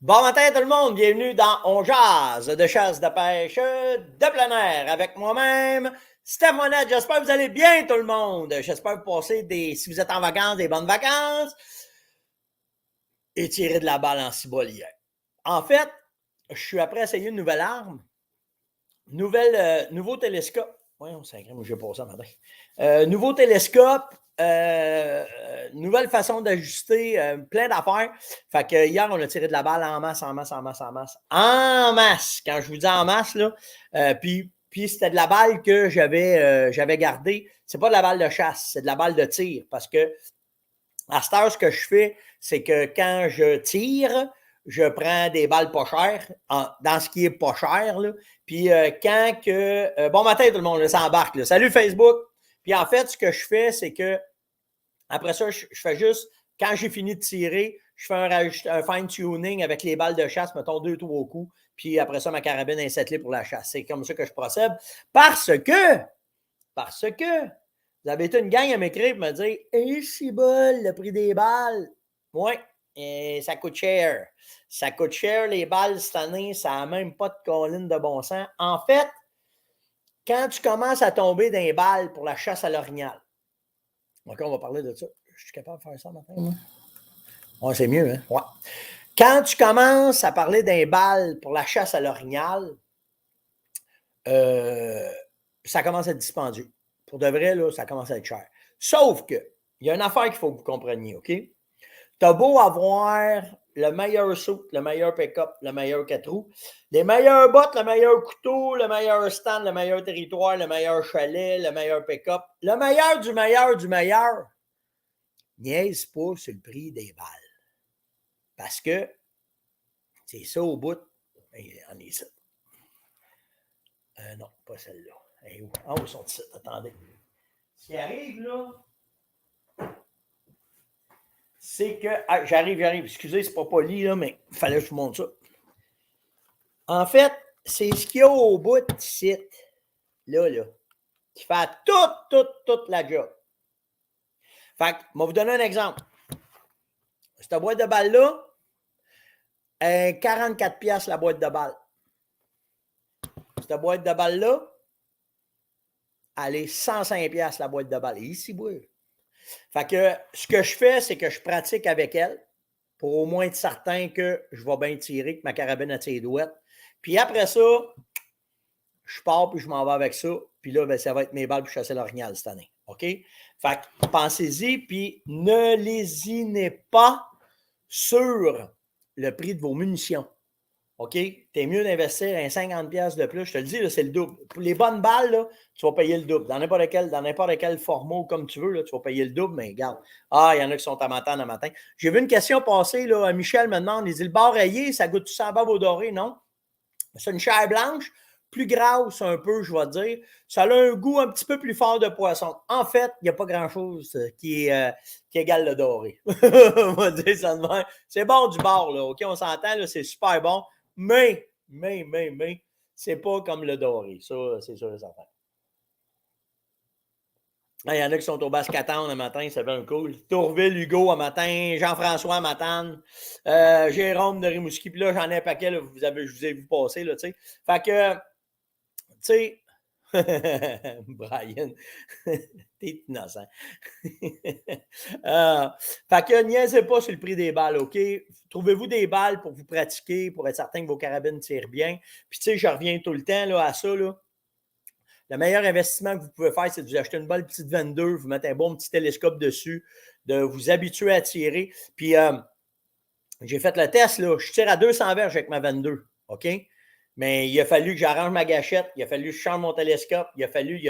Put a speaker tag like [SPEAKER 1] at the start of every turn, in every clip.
[SPEAKER 1] Bon matin tout le monde, bienvenue dans On Jase de chasse de pêche de plein air avec moi-même, Steph Monette. J'espère que vous allez bien tout le monde. J'espère que vous passez si vous êtes en vacances, des bonnes vacances et tirer de la balle en cibolière. En fait, je suis après à essayer une nouvelle arme, nouveau télescope. Oui, on s'est moi j'ai pas ça matin. Nouveau télescope, nouvelle façon d'ajuster, plein d'affaires. Fait que hier, on a tiré de la balle en masse. En masse! Quand je vous dis en masse, là, puis c'était de la balle que j'avais gardée. C'est pas de la balle de chasse, c'est de la balle de tir. Parce que à cette heure, ce que je fais, c'est que quand je tire, je prends des balles pas chères, dans ce qui est pas cher. Là. Puis quand que... bon matin tout le monde, ça embarque. Là. Salut Facebook! Puis en fait, ce que je fais, c'est que après ça, je fais juste, quand j'ai fini de tirer, je fais un fine-tuning avec les balles de chasse, mettons 2-3 coups, puis après ça, ma carabine est settlée pour la chasse. C'est comme ça que je procède. Parce que, vous avez été une gang à m'écrire et me dire « Hey, c'est bol, le prix des balles! » Oui, ça coûte cher. Ça coûte cher, les balles, cette année. Ça n'a même pas de colline de bon sens. En fait, quand tu commences à tomber dans les balles pour la chasse à l'orignal, OK, on va parler de ça. Je suis capable de faire ça maintenant? Oui, c'est mieux, hein? Ouais. Quand tu commences à parler d'un bal pour la chasse à l'orignal, ça commence à être dispendieux. Pour de vrai, là, ça commence à être cher. Sauf que, il y a une affaire qu'il faut que vous compreniez, OK? Tu as beau avoir le meilleur saut, le meilleur pick-up, le meilleur 4 roues, les meilleures bottes, le meilleur couteau, le meilleur stand, le meilleur territoire, le meilleur chalet, le meilleur pick-up, le meilleur du meilleur du meilleur. Niaise pas sur le prix des balles. Parce que c'est ça au bout. On est ça. Non, pas celle-là. Où? Ah, où sont ils? Attendez. Ce qui arrive, là, c'est que... Ah, j'arrive. Excusez, c'est pas poli, là, mais il fallait que je vous montre ça. En fait, c'est ce qu'il y a au bout ici, là, qui fait toute la job. Fait que, je vais vous donner un exemple. Cette boîte de balles-là, 44$ la boîte de balles. Cette boîte de balles-là, elle est 105$ la boîte de balles. Ici, oui. Fait que ce que je fais, c'est que je pratique avec elle pour au moins être certain que je vais bien tirer, que ma carabine a ses douettes. Puis après ça, je pars puis je m'en vais avec ça. Puis là, ben, ça va être mes balles pour chasser l'orignal cette année. OK? Fait que pensez-y, puis ne lésinez pas sur le prix de vos munitions. OK? T'es mieux d'investir un 50$ de plus. Je te le dis, là, c'est le double. Pour les bonnes balles, là, tu vas payer le double. Dans n'importe quel format comme tu veux, là, tu vas payer le double, mais regarde. Ah, il y en a qui sont à matin. J'ai vu une question passer, là, Michel me demande, il dit, le bar rayé, ça goûte-tu ça bave au doré? Non. C'est une chair blanche, plus grasse un peu, je vais dire. Ça a un goût un petit peu plus fort de poisson. En fait, il n'y a pas grand-chose qui égale le doré. On va dire ça de même. C'est bon du bar, là. OK, on s'entend, là, c'est super bon. Mais, c'est pas comme le doré. Ça, c'est sûr et certain. Il y en a qui sont au Bascatown le matin, c'est bien cool. Tourville, Hugo, un matin. Jean-François, Matane. Jérôme de Rimouski. Puis là, j'en ai un paquet, là, je vous ai vu passer, là, tu sais. Fait que, tu sais, Brian, t'es innocent. Fait que niaisez pas sur le prix des balles, OK? Trouvez-vous des balles pour vous pratiquer, pour être certain que vos carabines tirent bien. Puis tu sais, je reviens tout le temps là, à ça, là. Le meilleur investissement que vous pouvez faire, c'est de vous acheter une bonne petite 22, vous mettre un bon petit télescope dessus, de vous habituer à tirer. Puis j'ai fait le test, là, je tire à 200 verges avec ma 22, OK? Mais il a fallu que j'arrange ma gâchette, il a fallu que je change mon télescope, il a fallu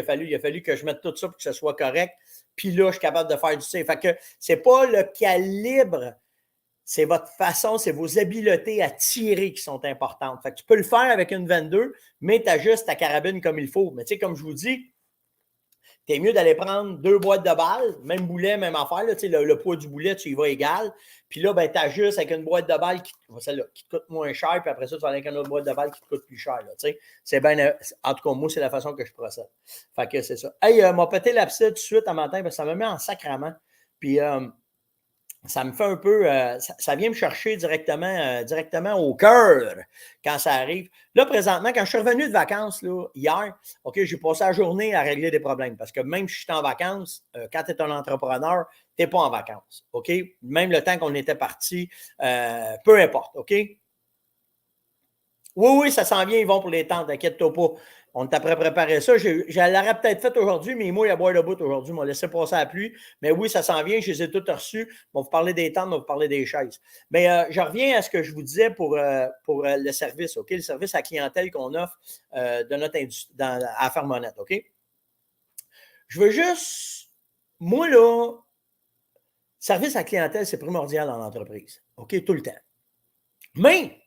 [SPEAKER 1] que je mette tout ça pour que ce soit correct. Puis là, je suis capable de faire du tir. Fait que c'est pas le calibre, c'est votre façon, c'est vos habiletés à tirer qui sont importantes. Fait que tu peux le faire avec une 22, mais tu ajustes ta carabine comme il faut. Mais tu sais, comme je vous dis, t'es mieux d'aller prendre 2 boîtes de balles, même boulet, même affaire. Là, le poids du boulet, tu y vas égal. Puis là, ben, tu ajustes avec une boîte de balles celle-là, qui te coûte moins cher. Puis après ça, tu vas aller avec une autre boîte de balles qui te coûte plus cher. Là, c'est bien, en tout cas, moi, c'est la façon que je procède. Fait que c'est ça. Hey, m'a pété l'abcès tout de suite à matin parce que ça me met en sacrament. Puis ça me fait un peu, ça vient me chercher directement au cœur quand ça arrive. Là, présentement, quand je suis revenu de vacances là, hier, OK, j'ai passé la journée à régler des problèmes parce que même si je suis en vacances, quand tu es un entrepreneur, tu n'es pas en vacances. OK? Même le temps qu'on était parti, peu importe. OK? Oui, ça s'en vient, ils vont pour les tentes, t'inquiète-toi pas. On est après préparer ça. Je l'aurais peut-être fait aujourd'hui, mais moi, il y a boire de bout aujourd'hui. Ils m'ont laissé passer la pluie. Mais oui, ça s'en vient. Je les ai toutes reçues. On va vous parler des tentes, on va vous parler des chaises. Mais je reviens à ce que je vous disais pour le service, OK? Le service à clientèle qu'on offre de notre industrie à Fermonette, OK? Je veux juste, moi, là, service à clientèle, c'est primordial dans l'entreprise, OK? Tout le temps. Mais,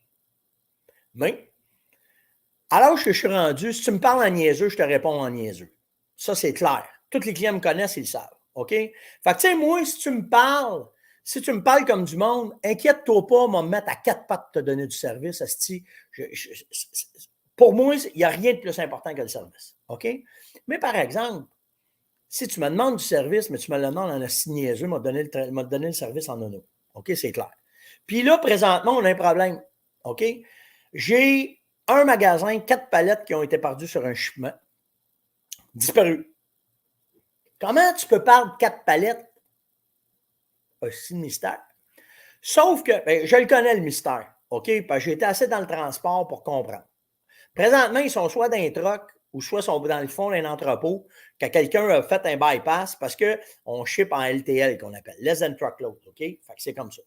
[SPEAKER 1] à l'âge que je suis rendu, si tu me parles en niaiseux, je te réponds en niaiseux. Ça, c'est clair. Tous les clients me connaissent, ils le savent. OK? Fait que, tu sais, moi, si tu me parles comme du monde, inquiète-toi pas, on va me mettre à quatre pattes pour te donner du service. Asti. Pour moi, il n'y a rien de plus important que le service. OK? Mais par exemple, si tu me demandes du service, mais tu me le demandes en asti niaiseux, m'a donné le service en nono. OK? C'est clair. Puis là, présentement, on a un problème. OK? J'ai un magasin, 4 palettes qui ont été perdues sur un shipment, disparu. Comment tu peux perdre 4 palettes? C'est le mystère. Sauf que, je le connais le mystère, OK? Parce que j'ai été assez dans le transport pour comprendre. Présentement, ils sont soit dans un truck ou soit sont dans le fond d'un entrepôt que quelqu'un a fait un bypass parce qu'on ship en LTL qu'on appelle, less than truckload, OK? Fait que c'est comme ça.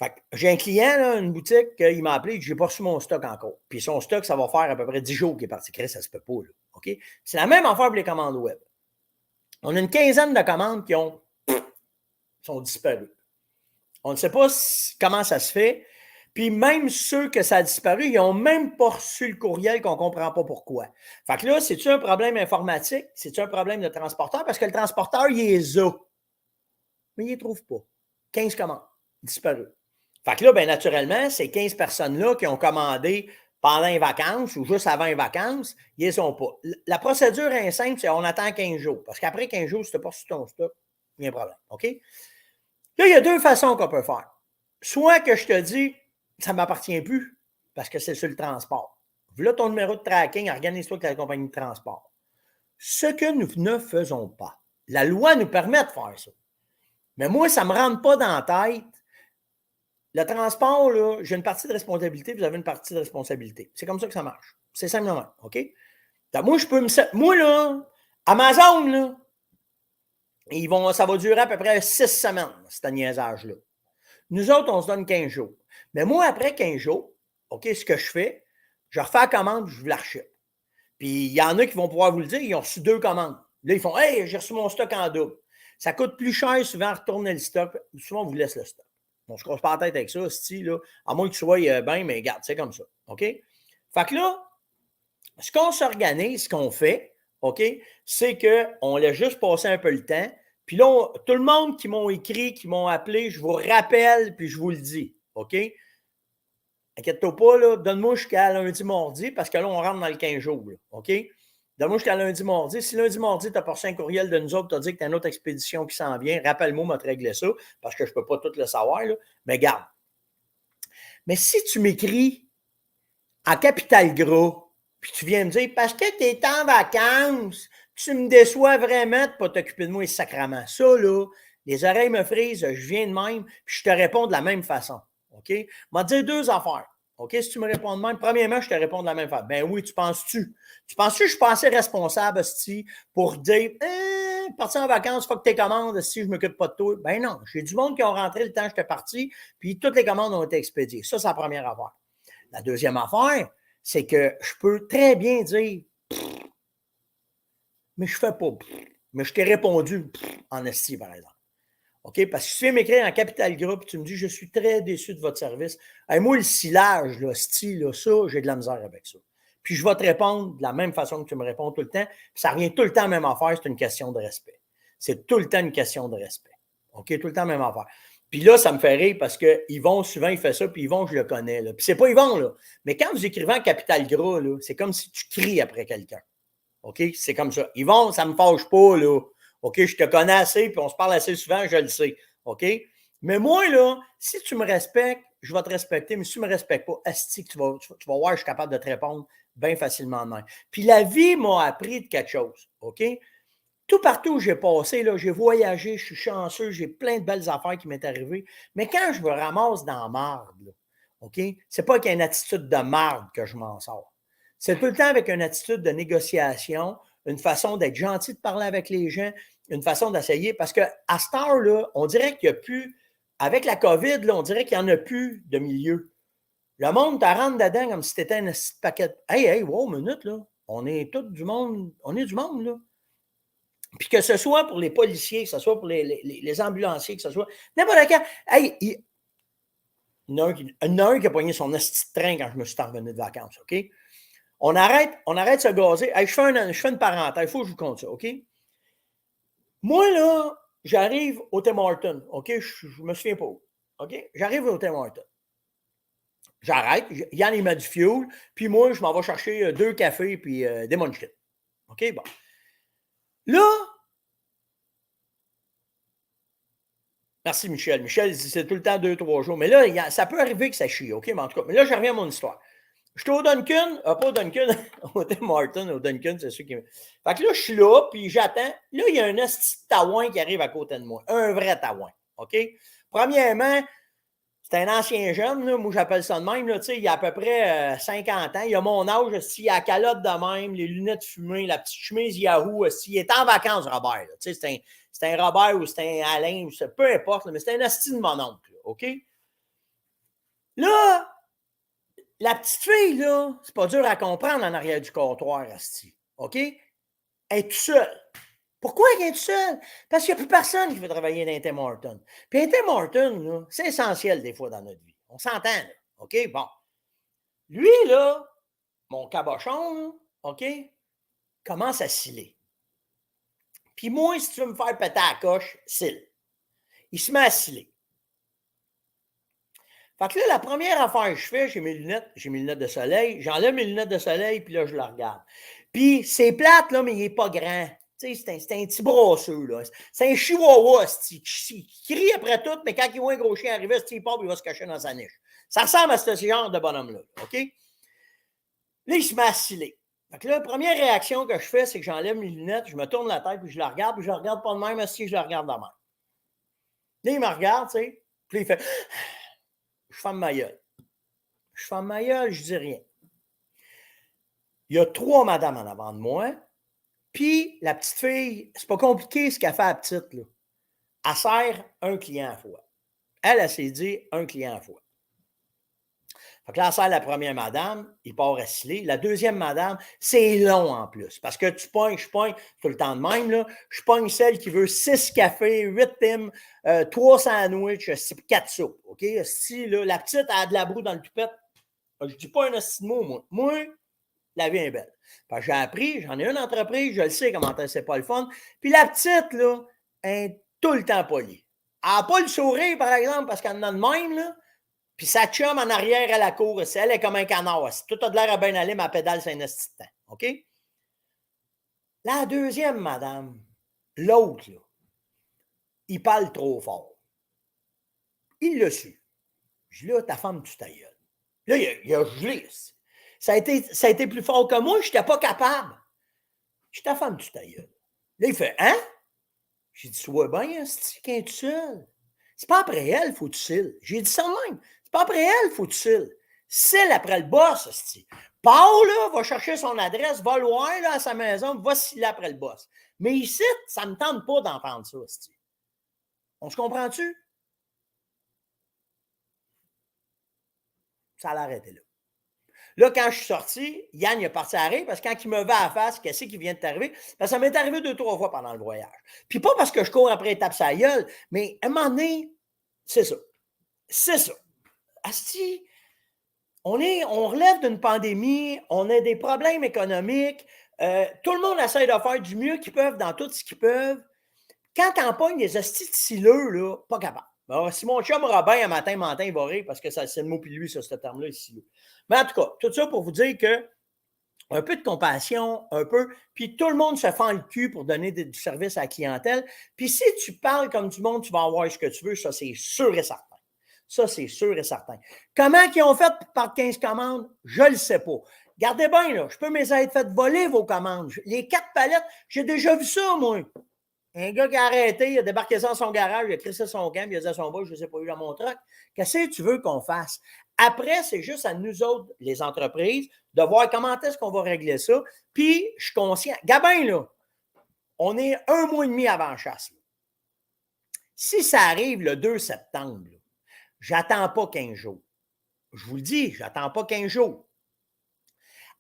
[SPEAKER 1] Fait que j'ai un client, là, une boutique, il m'a appelé, j'ai pas reçu mon stock encore. Puis son stock, ça va faire à peu près 10 jours qu'il est parti. Chris, ça se peut pas, là. OK? C'est la même affaire pour les commandes web. On a une quinzaine de commandes qui sont disparues. On ne sait pas comment ça se fait. Puis même ceux que ça a disparu, ils n'ont même pas reçu le courriel qu'on ne comprend pas pourquoi. Fait que là, c'est-tu un problème informatique? C'est-tu un problème de transporteur? Parce que le transporteur, il les a. Mais il ne les trouve pas. 15 commandes disparues. Fait que là, bien naturellement, ces 15 personnes-là qui ont commandé pendant les vacances ou juste avant les vacances, ils ne sont pas. La procédure est simple, c'est on attend 15 jours. Parce qu'après 15 jours, si tu n'as pas reçu ton stock, il y a un problème. OK? Là, il y a deux façons qu'on peut faire. Soit que je te dis, ça ne m'appartient plus parce que c'est sur le transport. Voilà ton numéro de tracking, organise-toi avec la compagnie de transport. Ce que nous ne faisons pas. La loi nous permet de faire ça. Mais moi, ça ne me rentre pas dans la tête. Le transport, là, j'ai une partie de responsabilité, vous avez une partie de responsabilité. C'est comme ça que ça marche. C'est simplement, OK? Donc, moi, je peux me... Moi, là, Amazon, là, ça va durer à peu près 6 semaines, ce niaisage-là. Nous autres, on se donne 15 jours. Mais moi, après 15 jours, OK, ce que je fais, je refais la commande, je vous la rechète. Puis, il y en a qui vont pouvoir vous le dire, ils ont reçu 2 commandes. Là, ils font « Hey, j'ai reçu mon stock en double. » Ça coûte plus cher souvent retourner le stock. Souvent, on vous laisse le stock. On ne se casse pas la tête avec ça, là, à moins que tu sois bien, mais regarde, c'est comme ça. OK? Fait que là, ce qu'on s'organise, ce qu'on fait, OK, c'est qu'on laisse juste passer un peu le temps. Puis là, tout le monde qui m'ont écrit, qui m'ont appelé, je vous rappelle, puis je vous le dis. OK? Inquiète-toi pas, là, donne-moi jusqu'à lundi, mardi, parce que là, on rentre dans le 15 jours. Là, OK? Donne-moi jusqu'à lundi, mardi. Si lundi, mardi, tu as passé un courriel de nous autres, tu as dit que tu as une autre expédition qui s'en vient, rappelle-moi, on va te régler ça, parce que je ne peux pas tout le savoir, là. Mais garde. Mais si tu m'écris en capital gras, puis tu viens me dire, parce que tu es en vacances, tu me déçois vraiment de ne pas t'occuper de moi et sacrament. Ça, là, les oreilles me frisent, je viens de même, puis je te réponds de la même façon. OK? Je vais te dire deux affaires. OK? Si tu me réponds de même, premièrement, je te réponds de la même façon. Ben oui, tu penses-tu? Tu penses-tu que je suis pas assez responsable, hostie, pour dire, partir en vacances, il faut que tes commandes, si je ne m'occupe pas de toi? Ben non, j'ai du monde qui ont rentré le temps que j'étais parti, puis toutes les commandes ont été expédiées. Ça, c'est la première affaire. La deuxième affaire, c'est que je peux très bien dire, mais je ne fais pas, mais je t'ai répondu en esti, par exemple. OK? Parce que si tu viens m'écrire en capital groupe, tu me dis, je suis très déçu de votre service. Hey, moi, le silage, là, style, là, ça, j'ai de la misère avec ça. Puis je vais te répondre de la même façon que tu me réponds tout le temps. Puis ça revient tout le temps à la même affaire, c'est une question de respect. C'est tout le temps une question de respect. OK? Tout le temps la même affaire. Puis là, ça me fait rire parce que Yvon, souvent, il fait ça, puis Yvon, je le connais. Là. Puis c'est pas Yvon, là. Mais quand vous écrivez en capital gras, là, c'est comme si tu cries après quelqu'un. OK? C'est comme ça. Yvon, ça me fâche pas, là. OK? Je te connais assez, puis on se parle assez souvent, je le sais. OK? Mais moi, là, si tu me respectes, je vais te respecter, mais si tu ne me respectes pas, asti, tu vas voir, je suis capable de te répondre bien facilement de même. Puis la vie m'a appris de quelque chose, OK? Tout partout où j'ai passé, là, j'ai voyagé, je suis chanceux, j'ai plein de belles affaires qui m'est arrivées. Mais quand je me ramasse dans la marde, là, OK? C'est pas qu'une attitude de marde que je m'en sors. C'est tout le temps avec une attitude de négociation, une façon d'être gentil, de parler avec les gens, une façon d'essayer. Parce qu'à cette heure-là, on dirait qu'il n'y a plus, avec la COVID, là, on dirait qu'il n'y en a plus de milieu. Le monde te rentre dedans comme si c'était un petit paquet. Hey, wow, minute, là. On est tout du monde, on est du monde, là. Puis que ce soit pour les policiers, que ce soit pour les ambulanciers, que ce soit n'importe quel. Hey, il y en a un qui a pogné son esti de train quand je me suis revenu de vacances, OK? On arrête de se gazer. Hey, je fais une parenthèse, il faut que je vous compte ça, OK? Moi, là, j'arrive au Tim Hortons, OK? Je me souviens pas où, OK? J'arrive au Tim Hortons. J'arrête, Yann, il met du fuel, puis moi, je m'en vais chercher 2 cafés puis des munchkins. OK, bon. Là, merci, Michel. Michel, c'est tout le temps 2-3 jours. Mais là, ça peut arriver que ça chie, OK? Mais en tout cas, mais là, je reviens à mon histoire. J'étais au Dunkin', pas au Dunkin', au Tim Hortons, au Dunkin', c'est sûr qui. Fait que là, je suis là, puis j'attends. Là, il y a un esti de taouin qui arrive à côté de moi. Un vrai taouin, OK? Premièrement, c'est un ancien jeune, là, moi j'appelle ça de même, là, il a à peu près 50 ans, il a mon âge, il a la calotte de même, les lunettes fumées, la petite chemise Yahoo, il est en vacances, Robert. C'est un Robert ou c'est un Alain, ou peu importe, là, mais c'est un asti de mon oncle, OK? Là, la petite fille, là, c'est pas dur à comprendre en arrière du comptoir, asti, OK? Elle est toute seule. Pourquoi elle est toute seule? Parce qu'il n'y a plus personne qui veut travailler dans un Tim Hortons. Puis un Tim Hortons, c'est essentiel des fois dans notre vie. On s'entend, là. OK? Bon. Lui, là, mon cabochon, là, OK, commence à sciller. Puis moi, si tu veux me faire péter à la coche, cille. Il se met à sciller. Fait que là, la première affaire que je fais, j'ai mes lunettes de soleil, j'enlève mes lunettes de soleil, puis là, je la regarde. Puis c'est plate, là, mais il n'est pas grand. Tu sais, c'est un petit brosseux, là. C'est un chihuahua, qui crie après tout, mais quand il voit un gros chien arriver, il part, il va se cacher dans sa niche. Ça ressemble à ce genre de bonhomme-là, OK? Là, il se met à sciller. Fait que là, la première réaction que je fais, c'est que j'enlève mes lunettes, je me tourne la tête, puis je la regarde, puis je la regarde pas de même, si je la regarde de même. Là, il me regarde, tu sais, puis il fait je ferme ma gueule. Je ferme ma gueule, je dis rien. Il y a 3 madames en avant de moi, puis la petite fille, c'est pas compliqué ce qu'elle fait à la petite, là. Elle sert un client à la fois. Elle s'est dit un client à la fois. Fait que là, elle sert la première madame, il part à sciller. La deuxième madame, c'est long en plus. Parce que je pogne tout le temps de même, là. Je pogne celle qui veut 6 cafés, 8 tims, 3 sandwichs, 4 soupes. OK? Si là, la petite a de la broue dans le toupette, je dis pas un hostie de mot, moi. Moi, la vie est belle. Fait que j'ai appris, j'en ai une entreprise, je le sais comment c'est pas le fun. Puis la petite, là, est tout le temps polie. Elle n'a pas le sourire, par exemple, parce qu'elle en a de même, là. Puis sa chum en arrière à la cour, elle est comme un canard. Tout a de l'air à bien aller, ma pédale, c'est un esti de temps. OK? La deuxième, madame, l'autre, là, il parle trop fort. Il l'a su. Je dis là, ta femme, tu ta gueule. Là, il a gelé. Ça a été plus fort que moi, je n'étais pas capable. Je dis ta femme, tu ta gueule. Là, il fait hein? J'ai dit, sois bien, c'est qu'un tout seul. C'est pas après elle, faut que tu cils. J'ai dit ça de même. C'est pas après elle, faut que tu cils. Cille après le boss, hostie. Paul, là, va chercher son adresse, va loin, là, à sa maison, va sciller après le boss. Mais ici, ça me tente pas d'entendre ça, hostie. On se comprend-tu? Ça a l'arrêté là. Là, quand je suis sorti, Yann, il est parti à rire parce que quand il me va à la face, qu'est-ce qui vient de t'arriver? Parce que ça m'est arrivé 2-3 fois pendant le voyage. Puis pas parce que je cours après étape sa gueule, mais à un moment donné, c'est ça. C'est ça. Asti, on relève d'une pandémie, on a des problèmes économiques, tout le monde essaie de faire du mieux qu'ils peuvent dans tout ce qu'ils peuvent. Quand t'en pognes des hosties de sileux, là, pas capable. Bon, si mon chum Robin, un matin, il va rire parce que c'est le mot puis lui, ça, ce terme-là, ici. Mais en tout cas, tout ça pour vous dire que un peu de compassion, un peu, puis tout le monde se fend le cul pour donner du service à la clientèle. Puis si tu parles comme du monde, tu vas avoir ce que tu veux, ça c'est sûr et certain. Ça, c'est sûr et certain. Comment ils ont fait par 15 commandes? Je ne le sais pas. Gardez bien, là, je peux me être fait voler vos commandes. Les 4 palettes, j'ai déjà vu ça, moi. Un gars qui a arrêté, il a débarqué ça dans son garage, il a crissé son camp, il a dit à son boss, je ne les ai pas eu dans mon truck. Qu'est-ce que tu veux qu'on fasse? Après, c'est juste à nous autres, les entreprises, de voir comment est-ce qu'on va régler ça. Puis, je suis conscient. Gabin, là, on est 1 mois et demi avant la chasse. Si ça arrive le 2 septembre, j'attends pas 15 jours. Je vous le dis, j'attends pas 15 jours.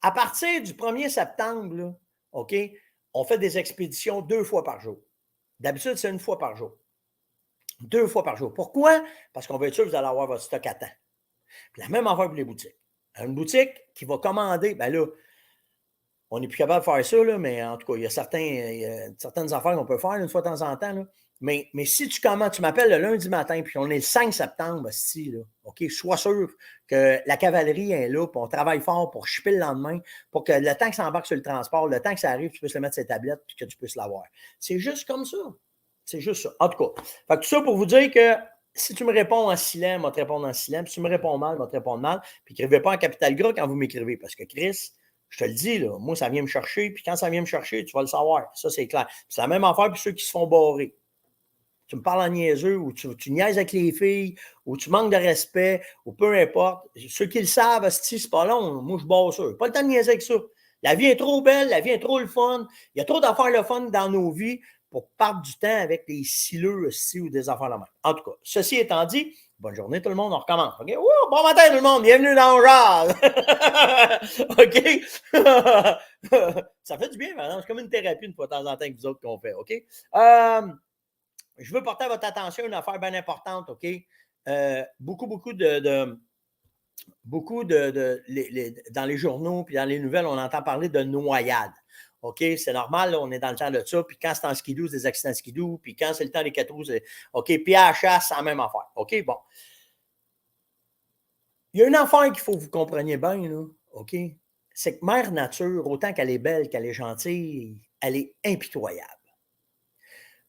[SPEAKER 1] À partir du 1er septembre, là, OK, on fait des expéditions 2 fois par jour. D'habitude, c'est 1 fois par jour. 2 fois par jour. Pourquoi? Parce qu'on veut être sûr que vous allez avoir votre stock à temps. Puis la même affaire pour les boutiques. Une boutique qui va commander, bien là, on n'est plus capable de faire ça, là, mais en tout cas, il y a certaines affaires qu'on peut faire une fois de temps en temps. Là. Mais si tu commandes, tu m'appelles le lundi matin, puis on est le 5 septembre, là, OK, sois sûr que la cavalerie est là, puis on travaille fort pour shipper le lendemain, pour que le temps que ça embarque sur le transport, le temps que ça arrive, tu puisses le mettre sur les tablettes, puis que tu puisses l'avoir. C'est juste comme ça. C'est juste ça. En tout cas, fait que tout ça pour vous dire que si tu me réponds en silence, je vais te répondre en silence. Si tu me réponds mal, je vais te répondre mal. Puis écrivez pas en capital gras quand vous m'écrivez, parce que Chris, je te le dis, là, moi, ça vient me chercher, puis quand ça vient me chercher, tu vas le savoir. Ça, c'est clair. C'est la même affaire pour ceux qui se font barrer. Tu me parles en niaiseux, ou tu niaises avec les filles, ou tu manques de respect, ou peu importe. Ceux qui le savent, c'est pas long. Moi, je barre ça. Pas le temps de niaiser avec ça. La vie est trop belle, la vie est trop le fun. Il y a trop d'affaires le fun dans nos vies pour perdre du temps avec des sileux aussi ou des affaires la même. En tout cas, ceci étant dit, bonne journée tout le monde, on recommence. OK? Ouh, bon matin tout le monde, bienvenue dans Oral. OK? Ça fait du bien, maintenant. C'est comme une thérapie une fois de temps en temps avec vous autres qu'on fait. OK? Je veux porter à votre attention une affaire bien importante. OK? Beaucoup dans les journaux puis dans les nouvelles, on entend parler de noyade. OK, c'est normal, là, on est dans le temps de ça. Puis quand c'est en skidoo, c'est des accidents de skidoo. Puis quand c'est le temps des 4 roues, c'est OK. Puis à la chasse, c'est la même affaire. OK, bon. Il y a une affaire qu'il faut que vous compreniez bien, là. OK? C'est que Mère Nature, autant qu'elle est belle, qu'elle est gentille, elle est impitoyable.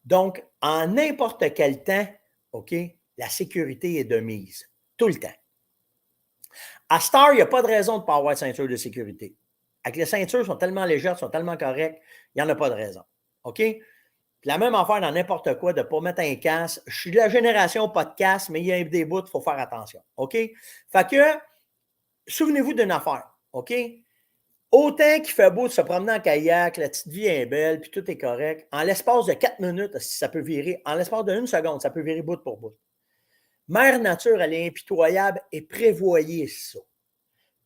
[SPEAKER 1] Donc, en n'importe quel temps, OK, la sécurité est de mise. Tout le temps. À Star, il n'y a pas de raison de ne pas avoir de ceinture de sécurité. Avec les ceintures sont tellement légères, sont tellement correctes, il n'y en a pas de raison. OK? Puis la même affaire dans n'importe quoi, de ne pas mettre un casque. Je suis de la génération pas de casque, mais il y a des bouts, il faut faire attention. OK? Fait que, souvenez-vous d'une affaire. OK? Autant qu'il fait beau de se promener en kayak, la petite vie est belle, puis tout est correct, en l'espace de 4 minutes, ça peut virer, en l'espace de 1 seconde, ça peut virer bout pour bout. Mère Nature, elle est impitoyable et prévoyez ça.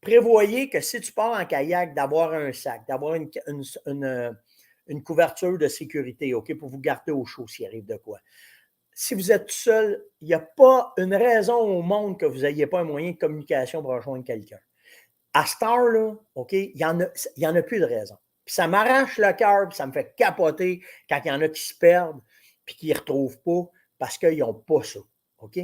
[SPEAKER 1] Prévoyez que si tu pars en kayak, d'avoir un sac, d'avoir une couverture de sécurité, OK, pour vous garder au chaud s'il arrive de quoi. Si vous êtes tout seul, il n'y a pas une raison au monde que vous n'ayez pas un moyen de communication pour rejoindre quelqu'un. À Star, là, OK, il n'y en a plus de raison. Puis ça m'arrache le cœur, puis ça me fait capoter quand il y en a qui se perdent, puis qui ne retrouvent pas parce qu'ils n'ont pas ça. OK?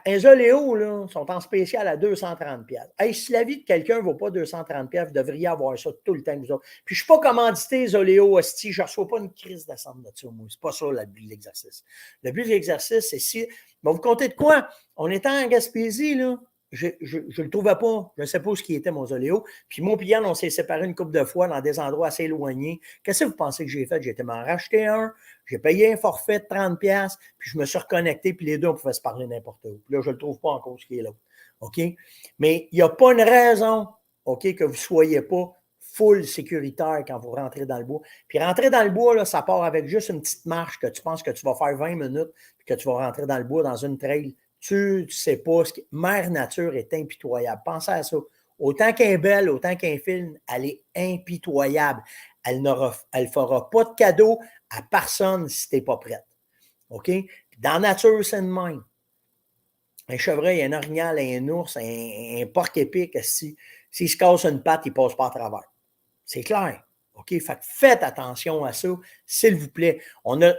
[SPEAKER 1] Un Zoléo, là, sont en spécial à 230$. Hey, si la vie de quelqu'un ne vaut pas 230$, vous devriez avoir ça tout le temps, vous autres. Puis je ne suis pas commandité, Zoléo, hostie, je ne reçois pas une crise d'assemble de ça, moi. C'est pas ça le but de l'exercice. Le but de l'exercice, c'est si. Ben, vous comptez de quoi? On était en Gaspésie, là. Je ne le trouvais pas. Je ne sais pas où était mon Zoléo. Puis mon Yann, on s'est séparés une couple de fois dans des endroits assez éloignés. Qu'est-ce que vous pensez que j'ai fait? J'ai été m'en racheter un. J'ai payé un forfait de 30$, puis je me suis reconnecté, puis les deux, on pouvait se parler n'importe où. Puis là, je ne le trouve pas encore ce qui est là. OK? Mais il n'y a pas une raison, OK, que vous ne soyez pas full sécuritaire quand vous rentrez dans le bois. Puis rentrer dans le bois, là, ça part avec juste une petite marche que tu penses que tu vas faire 20 minutes, puis que tu vas rentrer dans le bois dans une trail. Tu ne sais pas. Mère Nature est impitoyable. Pensez à ça. Autant qu'elle est belle, autant qu'un film, elle est impitoyable. Elle ne fera pas de cadeau à personne si tu n'es pas prête. OK? Dans la nature, c'est le même. Un chevreuil, un orignal, un ours, un porc-épic, s'il se casse une patte, il ne passe pas à travers. C'est clair. OK? Fait que faites attention à ça, s'il vous plaît. On a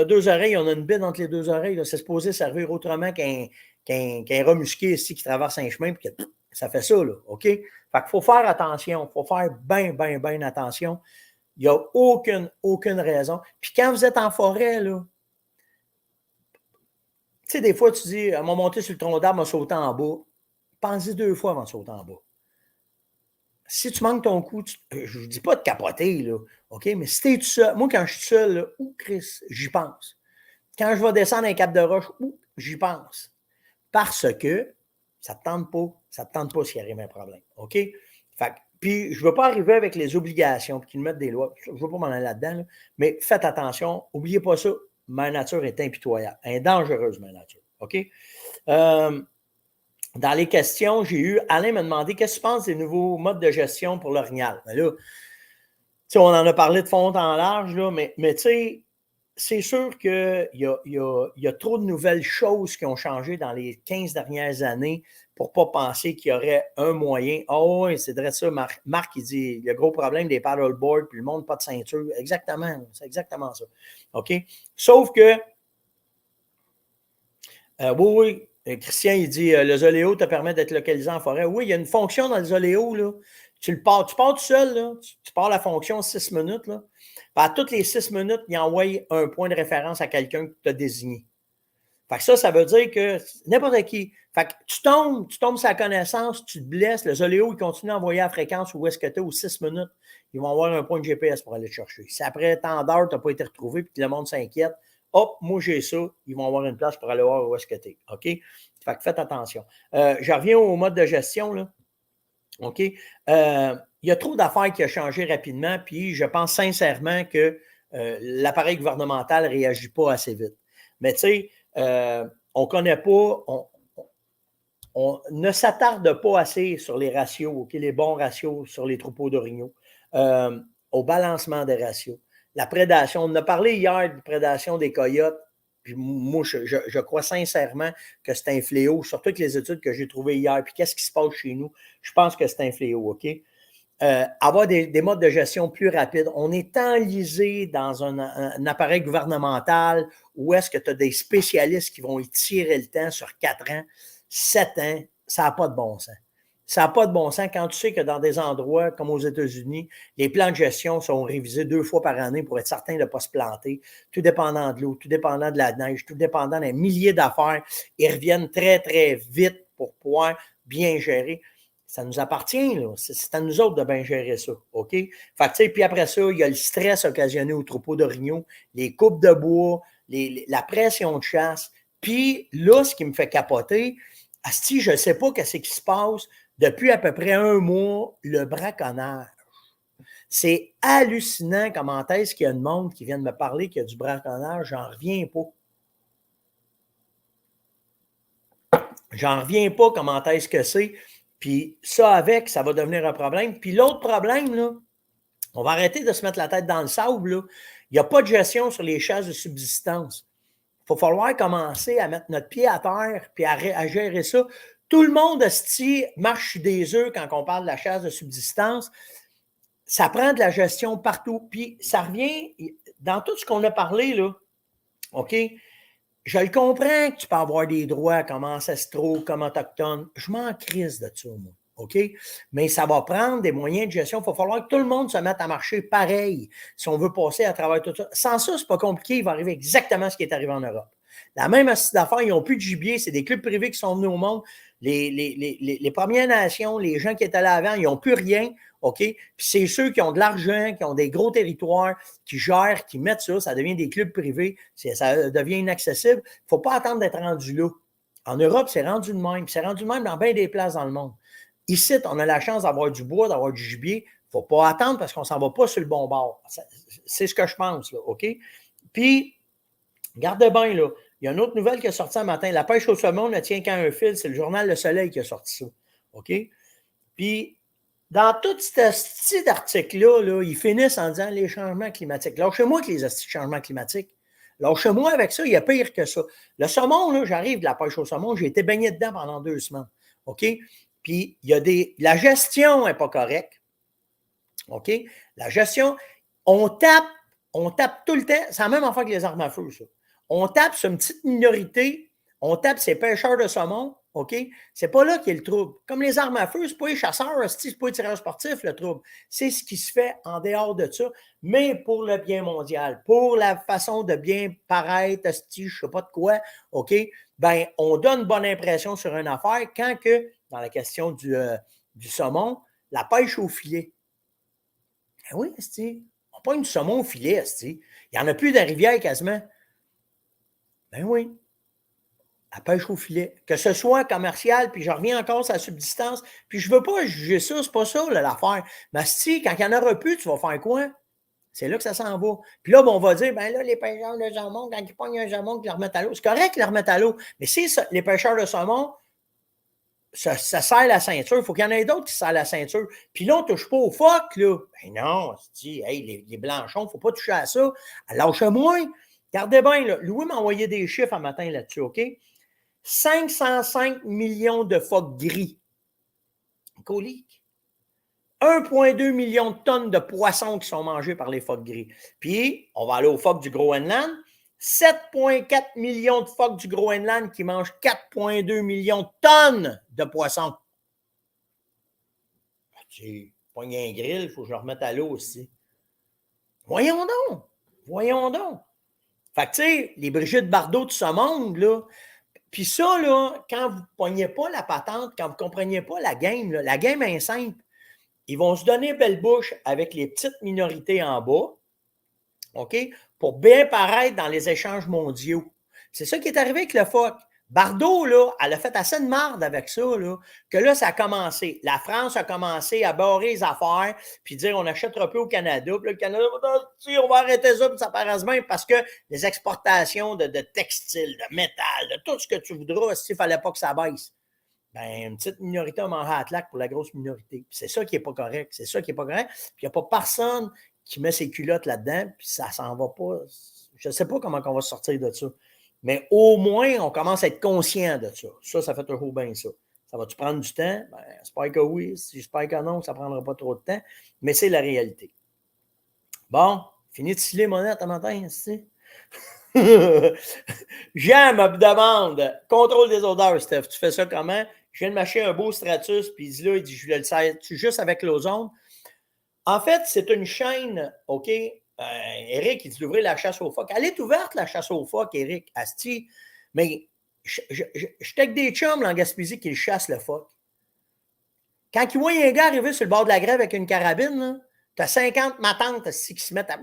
[SPEAKER 1] 2 oreilles, on a une bide entre les 2 oreilles. Là. C'est supposé servir autrement qu'un rat musqué ici qui traverse un chemin et Ça fait ça, là, OK? Fait qu'il faut faire attention. Il faut faire bien, bien, bien attention. Il n'y a aucune raison. Puis quand vous êtes en forêt, là, tu sais, des fois, tu dis, elle m'a monté sur le tronc d'arbre, m'a sauté en bas. Pense-y 2 fois avant de sauter en bas. Si tu manques ton coup, je ne dis pas de capoter, là, OK? Mais si tu es tout seul, moi, quand je suis seul, là, Chris, j'y pense. Quand je vais descendre un cap de roche, j'y pense. Parce que ça ne te tente pas. Ça ne te tente pas s'il arrive un problème. OK? Fait, puis, je ne veux pas arriver avec les obligations puis qu'ils mettent des lois. Je ne veux pas m'en aller là-dedans, là, mais faites attention. N'oubliez pas ça. Ma nature est impitoyable. Elle est dangereuse, ma nature. OK? Dans les questions, j'ai eu Alain m'a demandé qu'est-ce que tu penses des nouveaux modes de gestion pour l'orignal. Mais là, on en a parlé de fond en large, là, mais tu sais, c'est sûr qu'il y a trop de nouvelles choses qui ont changé dans les 15 dernières années pour ne pas penser qu'il y aurait un moyen. Oh oui, c'est vrai ça. Marc, il dit le gros problème des paddleboards, puis le monde pas de ceinture. Exactement, c'est exactement ça. OK? Sauf que, oui, Christian, il dit le Zoléo te permet d'être localisé en forêt. Oui, il y a une fonction dans le Zoléo, là. Tu pars tout seul, là. Tu pars la fonction 6 minutes, là. À toutes les 6 minutes, il envoie un point de référence à quelqu'un que tu as désigné. Fait que ça veut dire que n'importe qui. Fait que tu tombes sa connaissance, tu te blesses, le Zoléo, il continue à envoyer à la fréquence où est-ce que tu es aux 6 minutes. Ils vont avoir un point de GPS pour aller te chercher. Si après tant d'heures, tu n'as pas été retrouvé et que le monde s'inquiète, hop, moi j'ai ça, ils vont avoir une place pour aller voir où est-ce que tu es. OK? Fait que faites attention. Je reviens au mode de gestion, là. OK? Il y a trop d'affaires qui ont changé rapidement, puis je pense sincèrement que l'appareil gouvernemental ne réagit pas assez vite. Mais tu sais, on ne connaît pas, on ne s'attarde pas assez sur les ratios, OK? Les bons ratios sur les troupeaux d'orignaux, au balancement des ratios, la prédation. On a parlé hier de prédation des coyotes. Puis moi, je crois sincèrement que c'est un fléau, surtout avec les études que j'ai trouvées hier. Puis qu'est-ce qui se passe chez nous? Je pense que c'est un fléau, OK? Avoir des modes de gestion plus rapides. On est enlisé dans un appareil gouvernemental où est-ce que tu as des spécialistes qui vont y tirer le temps sur 4 ans, 7 ans. Ça n'a pas de bon sens. Ça n'a pas de bon sens quand tu sais que dans des endroits comme aux États-Unis, les plans de gestion sont révisés 2 fois par année pour être certain de ne pas se planter, tout dépendant de l'eau, tout dépendant de la neige, tout dépendant d'un millier d'affaires. Ils reviennent très, très vite pour pouvoir bien gérer. Ça nous appartient, là. C'est à nous autres de bien gérer ça, OK? Fait que, tu sais, puis après ça, il y a le stress occasionné au troupeau d'orignaux, les coupes de bois, la pression de chasse. Puis là, ce qui me fait capoter, asti, je ne sais pas qu'est-ce qui se passe depuis à peu près 1 mois, le braconnage. C'est hallucinant comment est-ce qu'il y a une monde qui vient de me parler qu'il y a du braconnage, j'en reviens pas. J'en reviens pas comment est-ce que c'est. Puis ça avec, ça va devenir un problème. Puis l'autre problème, là, on va arrêter de se mettre la tête dans le sable, là. Il n'y a pas de gestion sur les chasses de subsistance. Il va falloir commencer à mettre notre pied à terre puis à gérer ça. Tout le monde, marche sur des œufs quand on parle de la chasse de subsistance. Ça prend de la gestion partout. Puis ça revient dans tout ce qu'on a parlé, là. OK? Je le comprends que tu peux avoir des droits comme ancestraux, comme autochtones. Je m'en crisse de ça, moi. OK? Mais ça va prendre des moyens de gestion. Il va falloir que tout le monde se mette à marcher pareil si on veut passer à travers tout ça. Sans ça, c'est pas compliqué. Il va arriver exactement ce qui est arrivé en Europe. La même astuce d'affaires, ils n'ont plus de gibier. C'est des clubs privés qui sont venus au monde. Les Premières Nations, les gens qui étaient là avant, ils n'ont plus rien. OK? Puis c'est ceux qui ont de l'argent, qui ont des gros territoires, qui gèrent, qui mettent ça. Ça devient des clubs privés. Ça devient inaccessible. Il ne faut pas attendre d'être rendu là. En Europe, c'est rendu de même. C'est rendu de même dans bien des places dans le monde. Ici, on a la chance d'avoir du bois, d'avoir du gibier. Il ne faut pas attendre parce qu'on ne s'en va pas sur le bon bord. C'est ce que je pense, là, OK? Puis, gardez bien, là. Il y a une autre nouvelle qui est sortie ce matin. La pêche au saumon ne tient qu'à un fil. C'est le journal Le Soleil qui a sorti ça. OK? Puis, dans tout ce style d'article-là, là, ils finissent en disant les changements climatiques. Lâchez-moi que les changements climatiques. Lâchez-moi avec ça, il y a pire que ça. Le saumon, là, j'arrive de la pêche au saumon, j'ai été baigné dedans pendant 2 semaines. OK? Puis, il y a la gestion n'est pas correcte. OK? La gestion, on tape tout le temps. C'est la même affaire que les armes à feu, ça. On tape sur une petite minorité, on tape ces pêcheurs de saumon, OK? C'est pas là qu'il y a le trouble. Comme les armes à feu, c'est pas les chasseurs, c'est pas les tireurs sportifs, le trouble. C'est ce qui se fait en dehors de ça, mais pour le bien mondial, pour la façon de bien paraître, je sais pas de quoi, OK? Ben, on donne bonne impression sur une affaire quand que, dans la question du saumon, la pêche au filet. Ben oui, on pogne du saumon au filet, il n'y en a plus de rivière quasiment. Ben oui. La pêche au filet. Que ce soit commercial, puis je reviens encore sur la subsistance, puis je ne veux pas juger ça, c'est pas ça l'affaire. Mais si, quand il n'y en aura plus, tu vas faire quoi? C'est là que ça s'en va. Puis là, on va dire, ben là, les pêcheurs de saumon, quand ils pognent un saumon, ils le remettent à l'eau. C'est correct qu'ils le remettent à l'eau, mais si les pêcheurs de saumon, ça serre la ceinture, il faut qu'il y en ait d'autres qui serrent la ceinture. Puis là, on ne touche pas aux phoques, là. Ben non, hey, les blanchons, il ne faut pas toucher à ça. Lâche-moi. Regardez bien, là. Louis m'a envoyé des chiffres un matin là-dessus, OK? 505 millions de phoques gris. Colique. 1,2 million de tonnes de poissons qui sont mangés par les phoques gris. Puis, on va aller aux phoques du Groenland. 7,4 millions de phoques du Groenland qui mangent 4,2 millions de tonnes de poissons. J'ai pogné un grill, il faut que je le remette à l'eau aussi. Voyons donc. Voyons donc. Fait que, tu sais, les Brigitte Bardot de ce monde, là, puis ça, là, quand vous ne pognez pas la patente, quand vous ne compreniez pas la game, là, la game est simple. Ils vont se donner belle bouche avec les petites minorités en bas, OK, pour bien paraître dans les échanges mondiaux. C'est ça qui est arrivé avec le phoque. Bardot, là, elle a fait assez de marde avec ça, là, que là, ça a commencé. La France a commencé à barrer les affaires, puis dire on achètera plus au Canada. Puis là, le Canada, on va arrêter ça, puis ça paraît bien, parce que les exportations de textiles, de métal, de tout ce que tu voudras, s'il ne fallait pas que ça baisse. Ben, une petite minorité a mangé à la pour la grosse minorité. C'est ça qui n'est pas correct. C'est ça qui n'est pas correct. Puis il n'y a pas personne qui met ses culottes là-dedans, puis ça s'en va pas. Je ne sais pas comment on va sortir de ça. Mais au moins, on commence à être conscient de ça. Ça fait toujours bien ça. Ça va-tu prendre du temps? Ben, j'espère que oui. J'espère que non, ça ne prendra pas trop de temps. Mais c'est la réalité. Bon, fini de sciller monette à matin, ici. Jean me demande, contrôle des odeurs, Steph, tu fais ça comment? Je viens de m'acheter un beau Stratus, puis il dit, je le sais, juste avec l'ozone. En fait, c'est une chaîne, OK? Eric, il dit d'ouvrir la chasse aux phoques. Elle est ouverte, la chasse aux phoques, Eric, asti. Mais je avec des chums là, en Gaspésie qui le chassent, le phoque. Quand ils voient un gars arriver sur le bord de la grève avec une carabine, tu as 50 matantes qui se mettent à...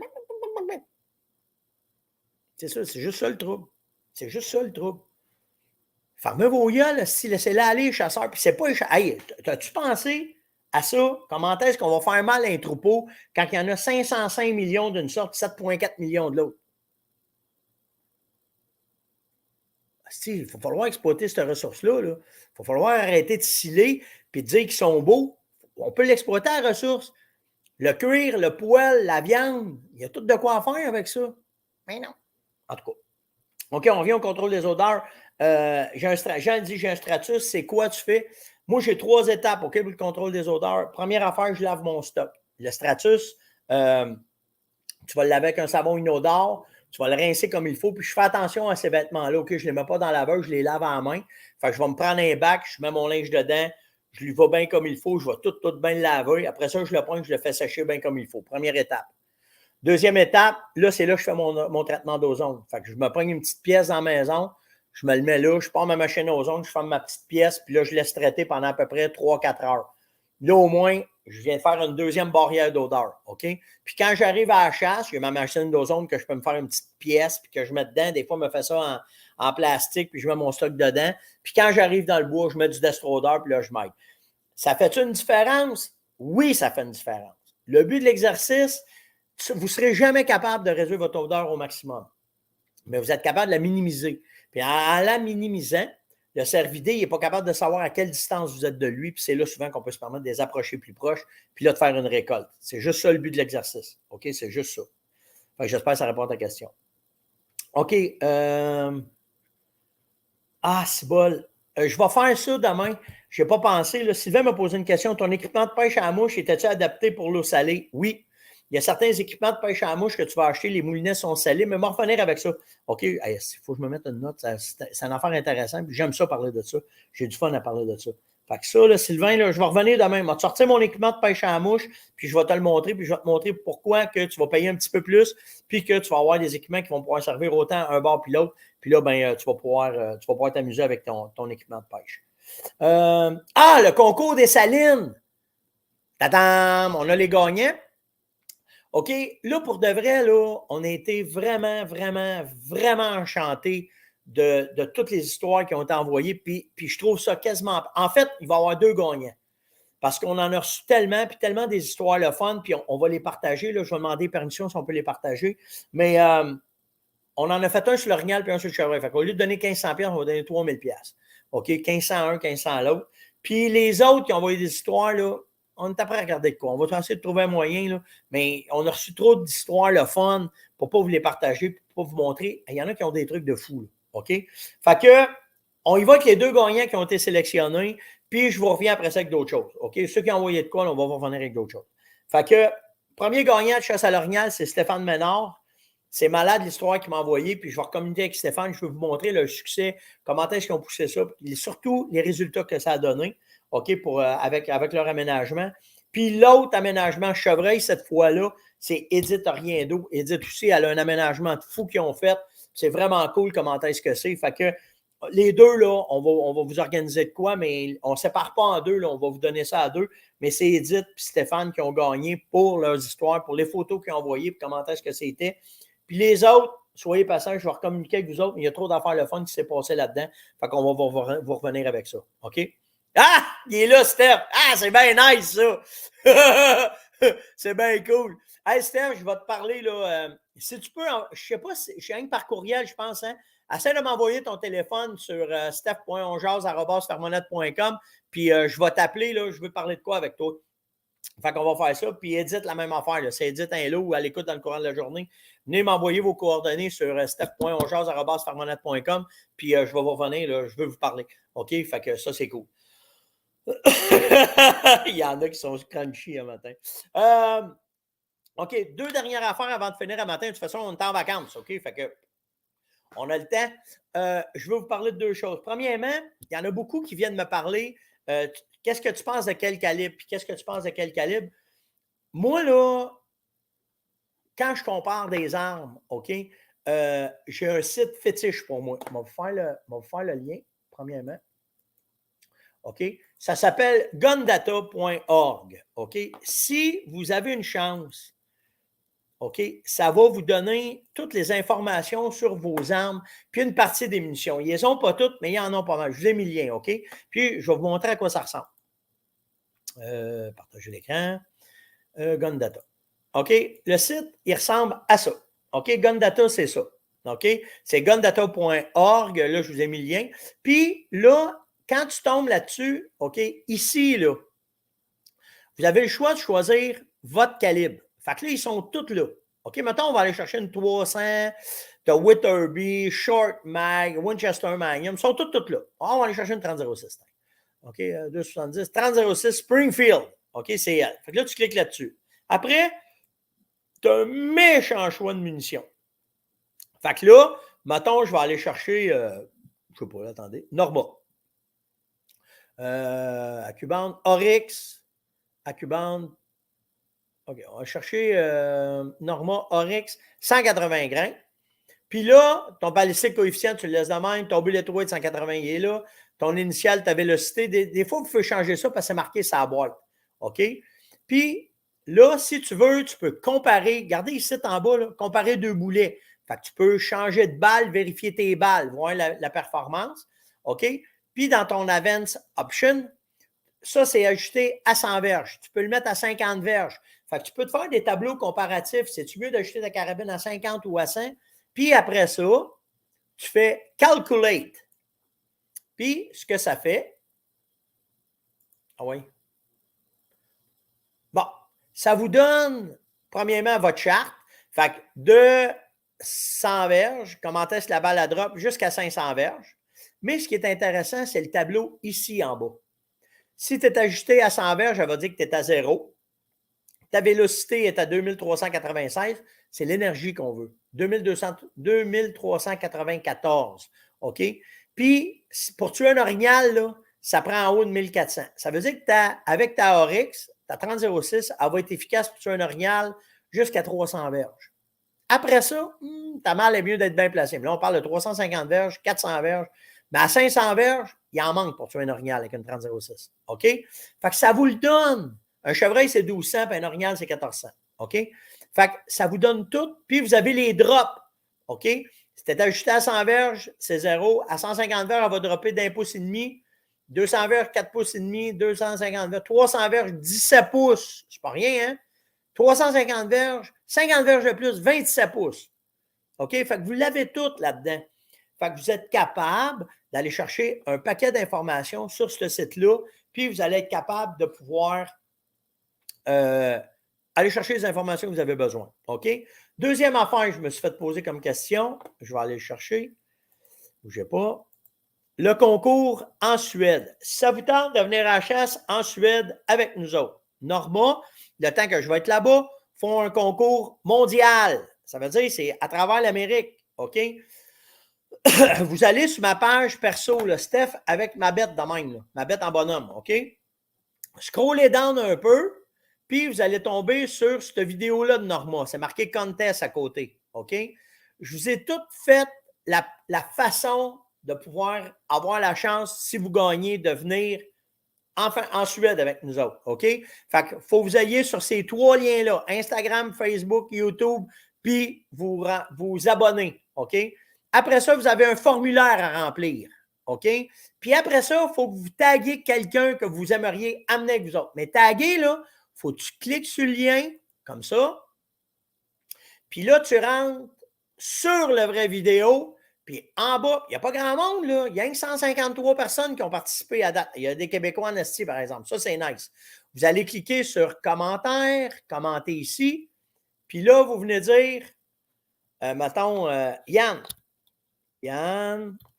[SPEAKER 1] C'est ça, c'est juste ça le trouble. C'est juste ça le trouble. Fermez vos gueules, si laissez-les aller, les chasseurs. Puis c'est pas... Hey, t'as-tu pensé à ça? Comment est-ce qu'on va faire mal à un troupeau quand il y en a 505 millions d'une sorte, 7,4 millions de l'autre? Il va falloir exploiter cette ressource-là. Il va falloir arrêter de sciller et de dire qu'ils sont beaux. On peut l'exploiter à la ressource. Le cuir, le poil, la viande, il y a tout de quoi faire avec ça. Mais non. En tout cas. OK, on revient au contrôle des odeurs. Jean dit, j'ai un Stratus, c'est quoi tu fais? Moi, j'ai 3 étapes, OK, pour le contrôle des odeurs. Première affaire, je lave mon stock. Le Stratus, tu vas le laver avec un savon inodore, tu vas le rincer comme il faut, puis je fais attention à ces vêtements-là, OK, je ne les mets pas dans la laveuse, je les lave en main. Fait que je vais me prendre un bac, je mets mon linge dedans, je lui vais bien comme il faut, je vais tout bien le laver. Après ça, je le prends, je le fais sécher bien comme il faut. Première étape. Deuxième étape, là, c'est là que je fais mon traitement d'ozone. Fait que je me prends une petite pièce dans la maison, je me le mets là, je pars ma machine ozone, je ferme ma petite pièce, puis là, je laisse traiter pendant à peu près 3-4 heures. Là, au moins, je viens de faire une deuxième barrière d'odeur, OK? Puis quand j'arrive à la chasse, j'ai ma machine d'ozone que je peux me faire une petite pièce, puis que je mets dedans. Des fois, je me fais ça en plastique, puis je mets mon stock dedans. Puis quand j'arrive dans le bois, je mets du destrodeur, puis là, je m'aide. Ça fait une différence? Oui, ça fait une différence. Le but de l'exercice, vous ne serez jamais capable de réduire votre odeur au maximum. Mais vous êtes capable de la minimiser. Puis en la minimisant, le cervidé n'est pas capable de savoir à quelle distance vous êtes de lui. Puis c'est là souvent qu'on peut se permettre de les approcher plus proches, puis là de faire une récolte. C'est juste ça le but de l'exercice. OK? C'est juste ça. J'espère que ça répond à ta question. OK. C'est bol. Je vais faire ça demain. Je n'ai pas pensé. Là. Sylvain m'a posé une question. Ton équipement de pêche à la mouche, était-tu adapté pour l'eau salée? Oui. il y a certains équipements de pêche à la mouche que tu vas acheter, les moulinets sont scellés, mais m'en revenir avec ça. OK, il faut que je me mette une note, c'est une affaire intéressante, puis j'aime ça parler de ça. J'ai du fun à parler de ça. Fait que ça, là, Sylvain, là, je vais revenir demain. Je vais te sortir mon équipement de pêche à la mouche, puis je vais te le montrer, puis je vais te montrer pourquoi que tu vas payer un petit peu plus, puis que tu vas avoir des équipements qui vont pouvoir servir autant un bord puis l'autre. Puis là, ben, tu vas pouvoir t'amuser avec ton équipement de pêche. Le concours des salines. Tadam! On a les gagnants. OK, là, pour de vrai, là, on a été vraiment, vraiment, vraiment enchantés de toutes les histoires qui ont été envoyées. Puis je trouve ça quasiment... En fait, il va y avoir 2 gagnants. Parce qu'on en a reçu tellement, puis tellement des histoires le fun, puis on va les partager. Là, je vais demander permission si on peut les partager. Mais on en a fait un sur l'orignal puis un sur le chevreuil. Fait qu'au lieu de donner 1500$, on va donner 3000$. OK, 1500 à un, 1500 à l'autre. Puis les autres qui ont envoyé des histoires, là, on est après à regarder de quoi. On va essayer de trouver un moyen, là, mais on a reçu trop d'histoires, le fun, pour ne pas vous les partager, pour ne pas vous montrer. Il y en a qui ont des trucs de fou. Là, OK? Fait que, on y va avec les 2 gagnants qui ont été sélectionnés, puis je vous reviens après ça avec d'autres choses. OK? Ceux qui ont envoyé de quoi, là, on va revenir avec d'autres choses. Fait que, premier gagnant de chasse à l'orignal, c'est Stéphane Ménard. C'est malade l'histoire qu'il m'a envoyée, puis je vais recommuniquer avec Stéphane, je vais vous montrer le succès, comment est-ce qu'ils ont poussé ça, et surtout les résultats que ça a donné, OK, avec leur aménagement. Puis l'autre aménagement chevreuil, cette fois-là, c'est Edith Oriendo. Edith aussi, elle a un aménagement de fou qu'ils ont fait. C'est vraiment cool comment est-ce que c'est. Fait que les deux, là, on va vous organiser de quoi, mais on ne sépare pas en 2, là, on va vous donner ça à 2. Mais c'est Edith et Stéphane qui ont gagné pour leurs histoires, pour les photos qu'ils ont envoyées, puis comment est-ce que c'était. Puis les autres, soyez patients, je vais recommuniquer avec vous autres, mais il y a trop d'affaires le fun qui s'est passé là-dedans. Fait qu'on va vous revenir avec ça. OK? Ah! Il est là, Steph! Ah, c'est bien nice, ça! C'est bien cool. Hey, Steph, je vais te parler, là. Si tu peux, je sais pas, je suis rien que par courriel, je pense, hein? Essaie de m'envoyer ton téléphone sur steph.onjase@fermonette.com, puis je vais t'appeler, là. Je veux parler de quoi avec toi? Fait qu'on va faire ça. Puis Edith, la même affaire. Là. C'est Edith Inlo ou à l'écoute dans le courant de la journée. Venez m'envoyer vos coordonnées sur steph.onjase@fermonette.com. Puis je vais vous revenir. Là, je veux vous parler. OK? Fait que ça, c'est cool. Il y en a qui sont crunchy un matin. OK, 2 dernières affaires avant de finir un matin. De toute façon, on est en vacances. OK? Fait que on a le temps. Je veux vous parler de 2 choses. Premièrement, il y en a beaucoup qui viennent me parler. Qu'est-ce que tu penses de quel calibre? Puis qu'est-ce que tu penses de quel calibre? Moi, là, quand je compare des armes, OK, j'ai un site fétiche pour moi. Je vais vous faire le lien, premièrement. OK? Ça s'appelle gundata.org. OK? Si vous avez une chance, OK, ça va vous donner toutes les informations sur vos armes, puis une partie des munitions. Ils les ont pas toutes, mais ils en ont pas mal. Je vous ai mis le lien, OK? Puis, je vais vous montrer à quoi ça ressemble. Partager l'écran. Gundata. OK? Le site, il ressemble à ça. OK? Gundata, c'est ça. OK? C'est gundata.org. Là, je vous ai mis le lien. Puis là, quand tu tombes là-dessus, OK? Ici, là, vous avez le choix de choisir votre calibre. Fait que là, ils sont tous là. OK? Maintenant, on va aller chercher une 300, de Witherby, Short Mag, Winchester Magnum. Ils sont tous là. On va aller chercher une 3006. OK? 270. 3006 Springfield. OK? C'est elle. Fait que là, tu cliques là-dessus. Après, tu as un méchant choix de munitions. Fait que là, mettons, je vais aller chercher, je sais pas, là, attendez, Norma. Accuband, Oryx, Accuband. OK, on va chercher Norma, Oryx, 180 grains. Puis là, ton balistique coefficient, tu le laisses de même. Ton bullet weight, 180, il est là. Ton initial, ta vélocité. Des fois, vous pouvez changer ça parce que c'est marqué sur la boîte. OK? Puis là, si tu veux, tu peux comparer. Regardez ici en bas, là, comparer 2 boulets. Fait que tu peux changer de balle, vérifier tes balles, voir la performance. OK? Puis dans ton Advance Option, ça, c'est ajusté à 100 verges. Tu peux le mettre à 50 verges. Fait que tu peux te faire des tableaux comparatifs. C'est-tu mieux d'ajouter ta carabine à 50 ou à 100? Puis après ça, tu fais Calculate. Puis ce que ça fait, ah oui. Bon, ça vous donne, premièrement, votre charte. Fait que de 100 verges, comment est-ce que la balle à drop jusqu'à 500 verges. Mais ce qui est intéressant, c'est le tableau ici en bas. Si tu es ajusté à 100 verges, ça va dire que tu es à 0. ta vélocité est à 2396, c'est l'énergie qu'on veut. 2394. OK? Puis, pour tuer un orignal, là, ça prend en haut de 1400. Ça veut dire que avec ta Oryx, ta 3006, elle va être efficace pour tuer un orignal jusqu'à 300 verges. Après ça, ta malle est mieux d'être bien placée. Mais là, on parle de 350 verges, 400 verges. Mais à 500 verges, il en manque pour tuer un orignal avec une 3006. OK? Fait que ça vous le donne. Un chevreuil, c'est 1200, puis un orignal, c'est 1400. OK? Fait que ça vous donne tout, puis vous avez les drops. OK? Si tu es ajusté à 100 verges, c'est 0. À 150 verges, elle va dropper d'1,5 pouce. 200 verges, 4,5 pouces. 250 verges, 300 verges, 17 pouces. C'est pas rien, hein? 350 verges, 50 verges de plus, 27 pouces. OK? Fait que vous l'avez tout là-dedans. Fait que vous êtes capable d'aller chercher un paquet d'informations sur ce site-là, puis vous allez être capable de pouvoir aller chercher les informations que vous avez besoin. OK? Deuxième affaire, je me suis fait poser comme question. Je vais aller le chercher. Bougez pas. Le concours en Suède. Si ça vous tente de venir à la chasse en Suède avec nous autres, Norma, le temps que je vais être là-bas, font un concours mondial. Ça veut dire c'est à travers l'Amérique. OK? Vous allez sur ma page perso, là, Steph, avec ma bête de même, là, ma bête en bonhomme. OK? Scrollez down un peu, puis vous allez tomber sur cette vidéo-là de Norma. C'est marqué Contest à côté. OK? Je vous ai tout fait la façon de pouvoir avoir la chance, si vous gagnez, de venir en Suède avec nous autres. OK? Fait qu'il faut que vous ayez sur ces 3 liens-là, Instagram, Facebook, YouTube, puis vous abonner. OK? Après ça, vous avez un formulaire à remplir. OK? Puis après ça, il faut que vous taguiez quelqu'un que vous aimeriez amener avec vous autres. Mais taguer, là, il faut que tu cliques sur le lien, comme ça. Puis là, tu rentres sur la vraie vidéo. Puis en bas, il n'y a pas grand monde, là. Il y a 153 personnes qui ont participé à date. Il y a des Québécois en Esti, par exemple. Ça, c'est nice. Vous allez cliquer sur commentaire, commenter ici. Puis là, vous venez dire, mettons, Yann,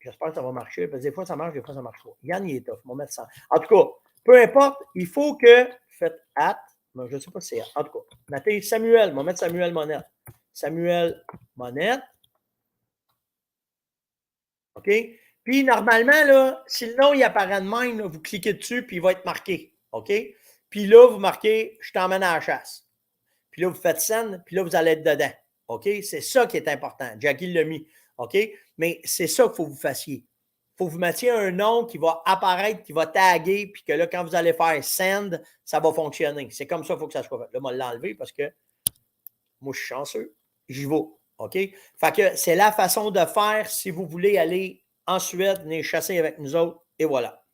[SPEAKER 1] j'espère que ça va marcher. Parce que des fois, ça marche, des fois, ça ne marche pas. Yann, il est tough. On va mettre ça. En tout cas, peu importe, il faut que faites hâte. Je ne sais pas si c'est. En tout cas, mettez Samuel. On va mettre Samuel Monette. Samuel Monette. OK? Puis, normalement, là, si le nom il apparaît de même, là, vous cliquez dessus, puis il va être marqué. OK? Puis là, vous marquez « Je t'emmène à la chasse ». Puis là, vous faites scène, puis là, vous allez être dedans. OK? C'est ça qui est important. Jackie l'a mis. OK? Mais c'est ça qu'il faut que vous fassiez. Il faut que vous mettiez un nom qui va apparaître, qui va taguer, puis que là, quand vous allez faire send, ça va fonctionner. C'est comme ça qu'il faut que ça soit fait. Là, moi, l'enlever parce que moi, je suis chanceux. J'y vais. OK? Fait que c'est la façon de faire si vous voulez aller en Suède, venir chasser avec nous autres. Et voilà.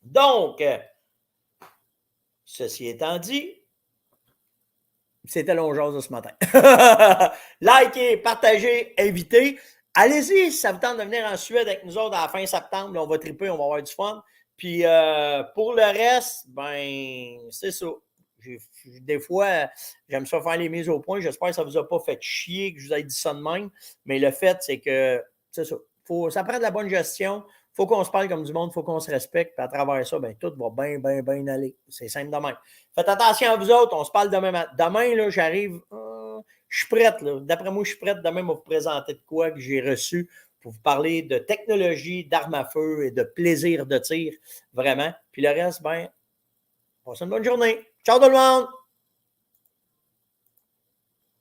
[SPEAKER 1] Donc, ceci étant dit, c'était long jase de ce matin. Likez, partagez, invitez. Allez-y si ça vous tente de venir en Suède avec nous autres à la fin septembre. Là, on va triper, on va avoir du fun. Puis pour le reste, ben, c'est ça. Des fois, j'aime ça faire les mises au point. J'espère que ça ne vous a pas fait chier que je vous ai dit ça de même. Mais le fait, c'est que c'est ça. Ça prend de la bonne gestion. Il faut qu'on se parle comme du monde, il faut qu'on se respecte. Puis à travers ça, ben, tout va bien, bien, bien aller. C'est simple de même. Faites attention à vous autres. On se parle demain. Demain, là, j'arrive. Je suis prête. D'après moi, je suis prête demain à vous présenter de quoi que j'ai reçu pour vous parler de technologie, d'armes à feu et de plaisir de tir. Vraiment. Puis le reste, ben, passez une bonne journée. Ciao tout le monde!